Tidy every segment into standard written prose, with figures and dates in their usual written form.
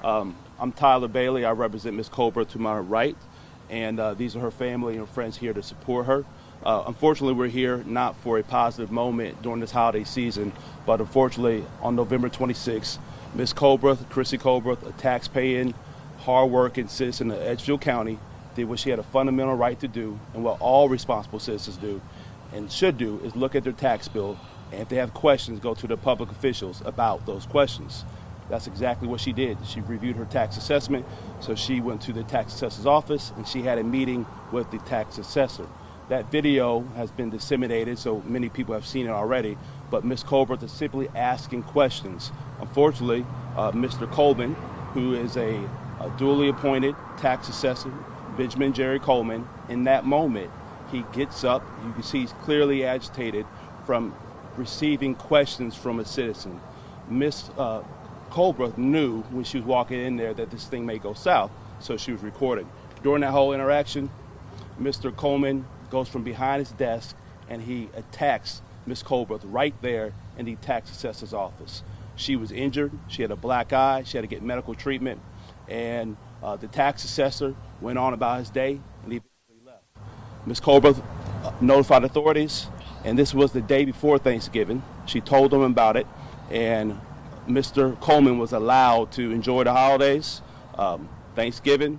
I'm Tyler Bailey. I represent Ms. Culbreath to my right, and these are her family and friends here to support her. Unfortunately, we're here not for a positive moment during this holiday season, but unfortunately, on November 26th, Ms. Culbreath, Christie Culbreath, a tax-paying, hard-working citizen of Edgefield County, did what she had a fundamental right to do, and what all responsible citizens do and should do, is look at their tax bill, and if they have questions, go to the public officials about those questions. That's exactly what she did. She reviewed her tax assessment, so she went to the tax assessor's office and she had a meeting with the tax assessor. That video has been disseminated, so many people have seen it already, but Ms. Culbreath is simply asking questions. Unfortunately, Mr. Coleman, who is a duly appointed tax assessor, Benjamin Gerry Coleman, in that moment, he gets up, you can see he's clearly agitated from receiving questions from a citizen. Ms. Culbreath knew when she was walking in there that this thing may go south, so she was recording. During that whole interaction, Mr. Coleman goes from behind his desk and he attacks Ms. Culbreath right there in the tax assessor's office. She was injured, she had a black eye, she had to get medical treatment, and the tax assessor went on about his day and he left. Ms. Culbreath notified authorities, and this was the day before Thanksgiving. She told them about it, and Mr. Coleman was allowed to enjoy the holidays, Thanksgiving,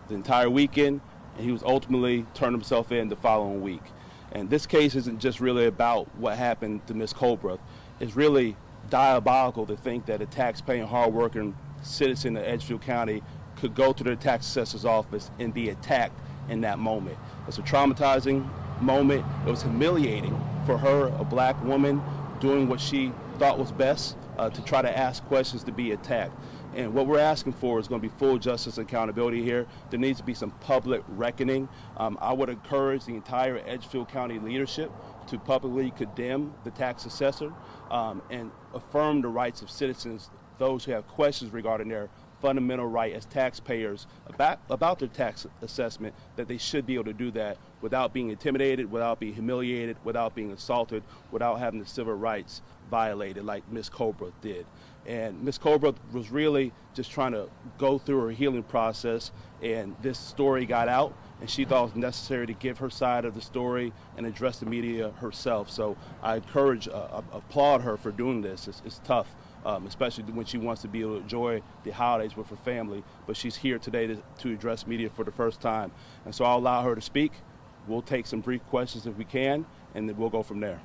the entire weekend, and he was ultimately turned himself in the following week. And this case isn't just really about what happened to Ms. Culbreath. It's really diabolical to think that a tax-paying, hard-working citizen of Edgefield County could go to the tax assessor's office and be attacked in that moment. It's a traumatizing moment. It was humiliating for her, a black woman, doing what she thought was best, to try to ask questions, to be attacked. And what we're asking for is going to be full justice and accountability here. There needs to be some public reckoning. I would encourage the entire Edgefield County leadership to publicly condemn the tax assessor and affirm the rights of citizens, those who have questions regarding their fundamental right as taxpayers about their tax assessment, that they should be able to do that without being intimidated, without being humiliated, without being assaulted, without having the civil rights violated like Ms. Culbreath did. And Ms. Culbreath was really just trying to go through her healing process, and this story got out, and she thought it was necessary to give her side of the story and address the media herself. So I encourage, applaud her for doing this. It's tough, especially when she wants to be able to enjoy the holidays with her family, but she's here today to address media for the first time. And so I'll allow her to speak. We'll take some brief questions if we can, and then we'll go from there.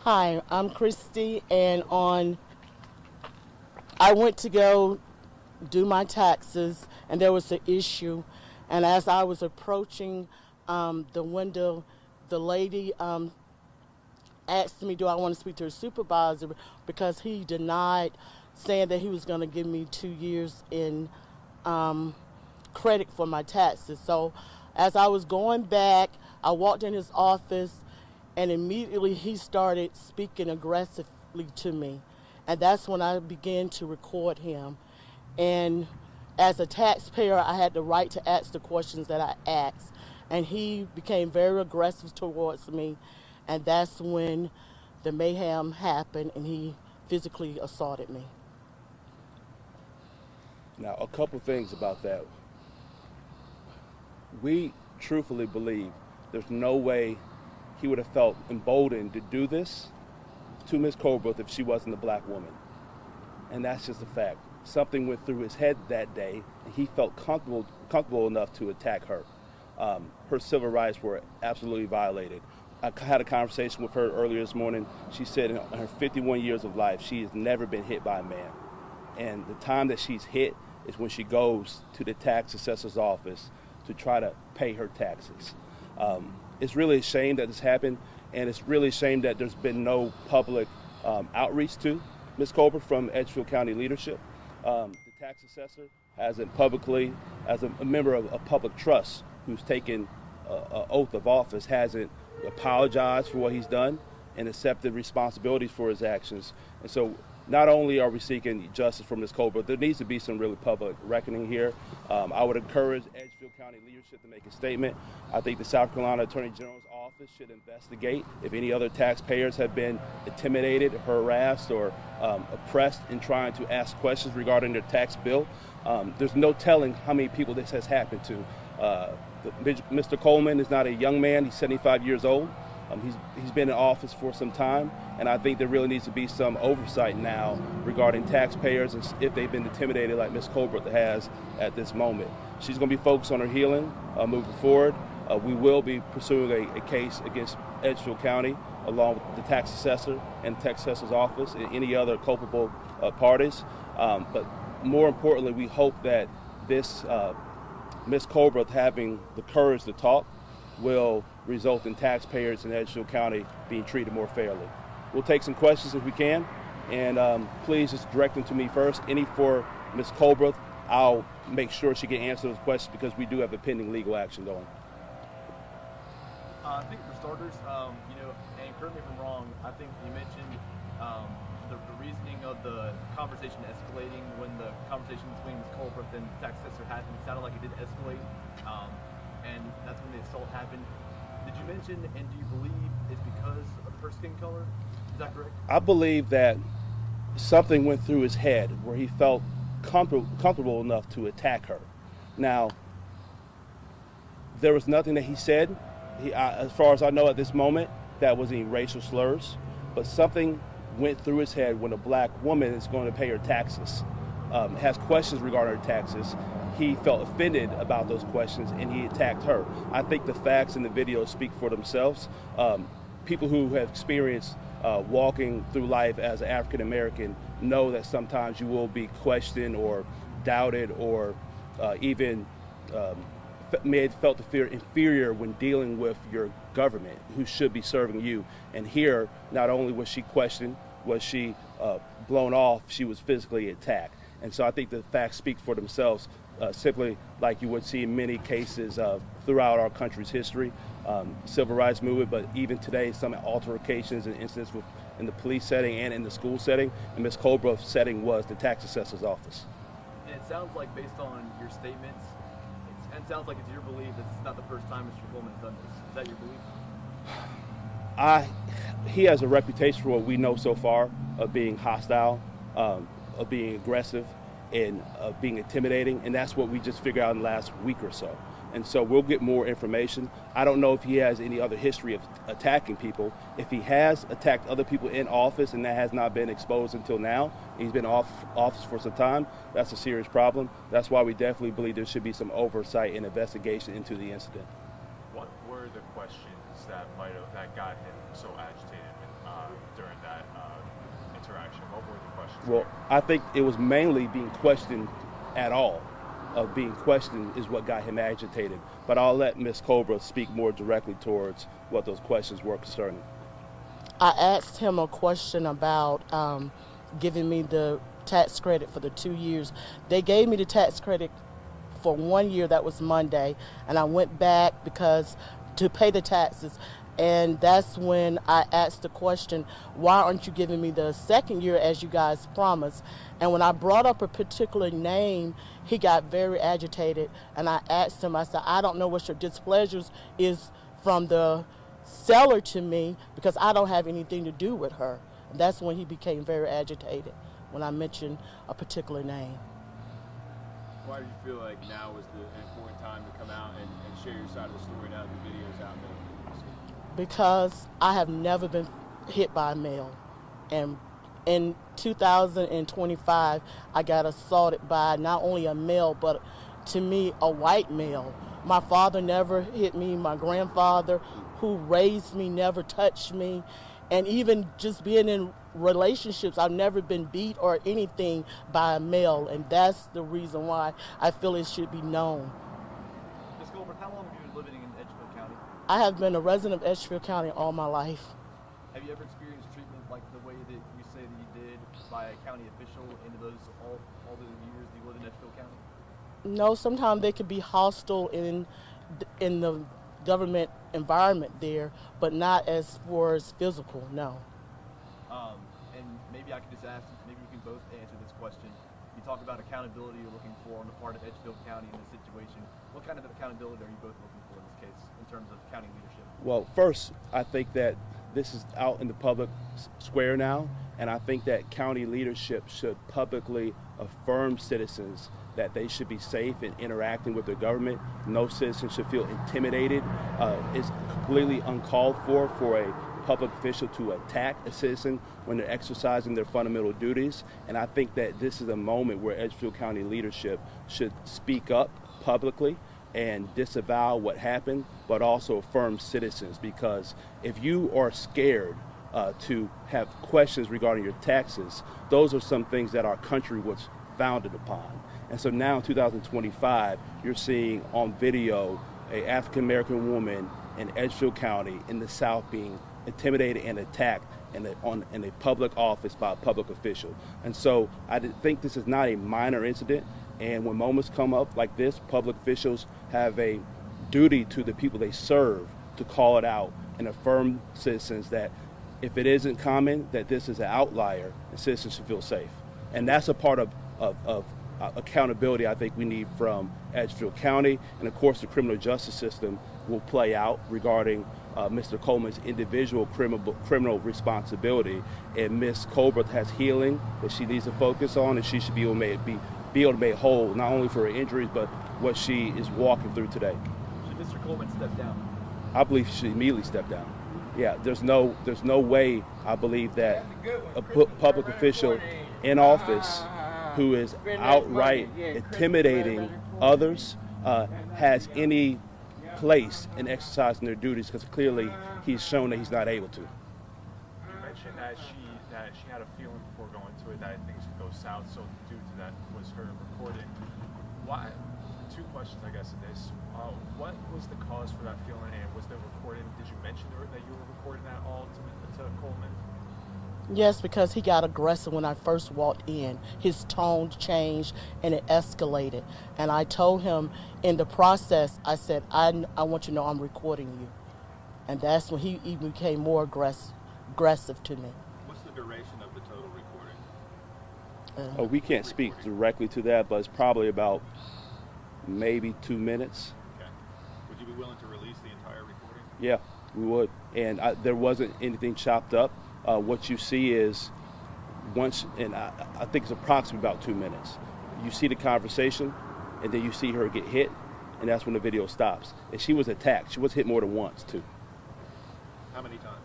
Hi, I'm Christie, and I went to go do my taxes, and there was an issue. And as I was approaching the window, the lady asked me, do I want to speak to her supervisor, because he denied, saying that he was going to give me 2 years in credit for my taxes. So as I was going back, I walked in his office, and immediately he started speaking aggressively to me. And that's when I began to record him. And as a taxpayer, I had the right to ask the questions that I asked. And he became very aggressive towards me. And that's when the mayhem happened, and he physically assaulted me. Now, a couple things about that. We truthfully believe there's no way he would have felt emboldened to do this to Ms. Culbreath if she wasn't a black woman. And that's just a fact. Something went through his head that day, and he felt comfortable enough to attack her. Her civil rights were absolutely violated. I had a conversation with her earlier this morning. She said in her 51 years of life, she has never been hit by a man. And the time that she's hit is when she goes to the tax assessor's office to try to pay her taxes. It's really a shame that this happened, and it's really a shame that there's been no public outreach to Ms. Culbreath from Edgefield County leadership. The tax assessor hasn't publicly, as a member of a public trust who's taken an oath of office, hasn't apologized for what he's done and accepted responsibilities for his actions. And so not only are we seeking justice for Ms. Culbreath, there needs to be some really public reckoning here. I would encourage Edgefield County leadership to make a statement. I think the South Carolina Attorney General's office should investigate if any other taxpayers have been intimidated, harassed, or oppressed in trying to ask questions regarding their tax bill. There's no telling how many people this has happened to. Mr. Coleman is not a young man. He's 75 years old. He's been in office for some time, and I think there really needs to be some oversight now regarding taxpayers and if they've been intimidated like Ms. Culbreath has at this moment. She's going to be focused on her healing moving forward. We will be pursuing a case against Edgefield County along with the tax assessor and the tax assessor's office and any other culpable parties. But more importantly, we hope that this Ms. Culbreath having the courage to talk will result in taxpayers in Edgefield County being treated more fairly. We'll take some questions if we can, and please just direct them to me first. Any for Ms. Culbreath, I'll make sure she can answer those questions because we do have a pending legal action going. I think for starters, and correct me if I'm wrong, I think you mentioned the reasoning of the conversation escalating when the conversation between Ms. Culbreath and the tax assessor happened. It sounded like it did escalate, and that's when the assault happened. Did you mention, and do you believe it's because of her skin color? Is that correct? I believe that something went through his head where he felt comfortable enough to attack her. Now, there was nothing that he said, as far as I know at this moment, that was any racial slurs, but something went through his head when a black woman is going to pay her taxes, has questions regarding her taxes. He felt offended about those questions and he attacked her. I think the facts in the video speak for themselves. People who have experienced walking through life as an African American know that sometimes you will be questioned or doubted or even may have felt to feel inferior when dealing with your government who should be serving you. And here, not only was she questioned, was she blown off, she was physically attacked. And so I think the facts speak for themselves, simply like you would see in many cases throughout our country's history, civil rights movement, but even today, some altercations and incidents in the police setting and in the school setting. And Ms. Culbreath's setting was the tax assessor's office. And it sounds like, based on your statements, it sounds like it's your belief that this is not the first time Mr. Coleman has done this. Is that your belief? He has a reputation for what we know so far of being hostile, of being aggressive, and of being intimidating, and that's what we just figured out in the last week or so. And so we'll get more information. I don't know if he has any other history of attacking people. If he has attacked other people in office and that has not been exposed until now, he's been off office for some time, that's a serious problem. That's why we definitely believe there should be some oversight and investigation into the incident. What were the questions that got him so agitated during that interaction? What were the questions? Well, I think it was mainly being questioned at all. Of being questioned is what got him agitated. But I'll let Ms. Culbreath speak more directly towards what those questions were concerning. I asked him a question about giving me the tax credit for the 2 years. They gave me the tax credit for 1 year, that was Monday, and I went back to pay the taxes. And that's when I asked the question, why aren't you giving me the second year as you guys promised? And when I brought up a particular name, he got very agitated. And I asked him, I said, I don't know what your displeasure is from the seller to me because I don't have anything to do with her. And that's when he became very agitated, when I mentioned a particular name. Why do you feel like now is the important time to come out and share your side of the story now that the video's out there? Because I have never been hit by a male. And in 2025, I got assaulted by not only a male, but to me, a white male. My father never hit me. My grandfather, who raised me, never touched me. And even just being in relationships, I've never been beat or anything by a male. And that's the reason why I feel it should be known. Ms. Culbreath, how long have you been living in Edgefield County? I have been a resident of Edgefield County all my life. Have you ever experienced treatment like the way that you say that you did by a county official in those all the years that you lived in Edgefield County? No, sometimes they could be hostile in the government environment there, but not as far as physical, no. And maybe I could just ask, maybe you question. You talk about accountability you're looking for on the part of Edgefield County in this situation. What kind of accountability are you both looking for in this case in terms of county leadership? Well, first, I think that this is out in the public square now, and I think that county leadership should publicly affirm citizens that they should be safe in interacting with their government. No citizen should feel intimidated. It's completely uncalled for a public official to attack a citizen when they're exercising their fundamental duties. And I think that this is a moment where Edgefield County leadership should speak up publicly and disavow what happened, but also affirm citizens, because if you are scared to have questions regarding your taxes, those are some things that our country was founded upon. And so now in 2025, you're seeing on video a African-American woman in Edgefield County in the South being intimidated and attacked in a public office by a public official. And so I think this is not a minor incident. And when moments come up like this, public officials have a duty to the people they serve to call it out and affirm citizens that if it isn't common, that this is an outlier and citizens should feel safe. And that's a part of accountability I think we need from Edgefield County. And of course the criminal justice system will play out regarding Mr. Coleman's individual criminal responsibility. And Ms. Culbreath has healing that she needs to focus on, and she should be able to be whole, not only for her injuries, but what she is walking through today. Should Mr. Coleman step down? I believe she should immediately step down. Yeah, there's no way I believe that a public official in office who is outright intimidating others has any place in exercising their duties, because clearly he's shown that he's not able to. You mentioned that she had a feeling before going to it that things could go south, so due to that was her recording. Why? Two questions, I guess, in this. What was the cause for that feeling, and was the recording, did you mention that you were recording that all to Coleman? Yes, because he got aggressive when I first walked in. His tone changed and it escalated. And I told him in the process, I said, I want you to know I'm recording you. And that's when he even became more aggressive to me. What's the duration of the total recording? We can't speak directly to that, but it's probably about maybe 2 minutes. Okay. Would you be willing to release the entire recording? Yeah, we would. And there wasn't anything chopped up. What you see is once, and I think it's approximately about 2 minutes. You see the conversation, and then you see her get hit, and that's when the video stops. And she was attacked. She was hit more than once, too. How many times?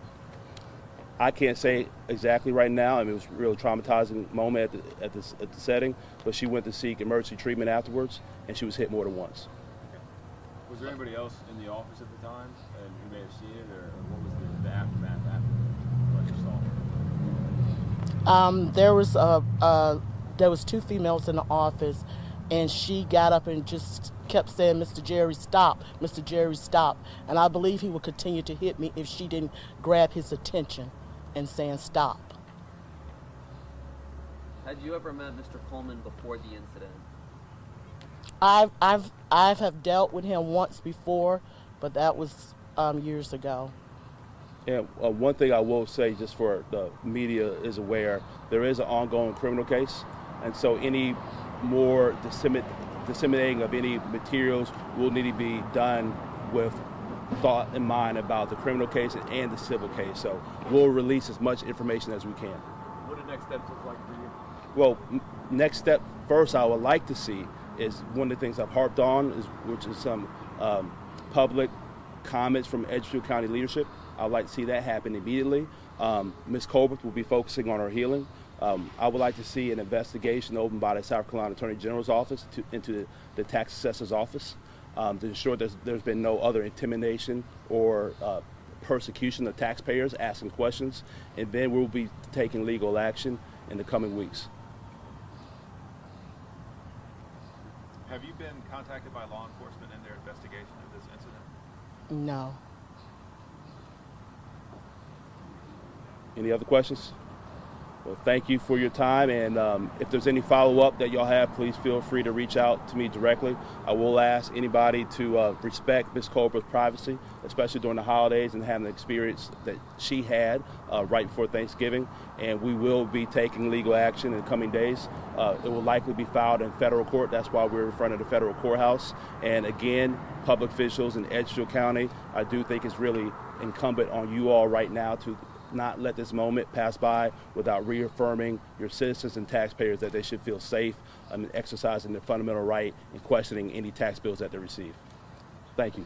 I can't say exactly right now. I mean, it was a real traumatizing moment at the setting, but she went to seek emergency treatment afterwards, and she was hit more than once. Okay. Was there anybody else in the office at the time and who may have seen it, or what was the aftermath after what you saw? There was two females in the office, and she got up and just kept saying, "Mr. Gerry, stop, Mr. Gerry, stop." And I believe he would continue to hit me if she didn't grab his attention and saying stop. Had you ever met Mr. Coleman before the incident? I have dealt with him once before, but that was years ago. Yeah, one thing I will say, just for the media is aware, there is an ongoing criminal case, and so any more disseminating of any materials will need to be done with thought in mind about the criminal case and the civil case. So we'll release as much information as we can. What do next steps look like for you? Well, next step first I would like to see is one of the things I've harped on, which is some public comments from Edgefield County leadership. I'd like to see that happen immediately. Ms. Culbreath will be focusing on her healing. I would like to see an investigation opened by the South Carolina Attorney General's office into the tax assessor's office to ensure there's been no other intimidation or persecution of taxpayers asking questions. And then we'll be taking legal action in the coming weeks. Have you been contacted by law enforcement in their investigation of this incident? No. Any other questions? Well, thank you for your time, and if there's any follow-up that y'all have, please feel free to reach out to me directly. I will ask anybody to respect Ms. Culbreath's privacy, especially during the holidays and having the experience that she had right before Thanksgiving, and we will be taking legal action in the coming days. It will likely be filed in federal court. That's why we're in front of the federal courthouse. And again, public officials in Edgefield County, I do think it's really incumbent on you all right now to not let this moment pass by without reaffirming your citizens and taxpayers that they should feel safe exercising their fundamental right and questioning any tax bills that they receive. Thank you.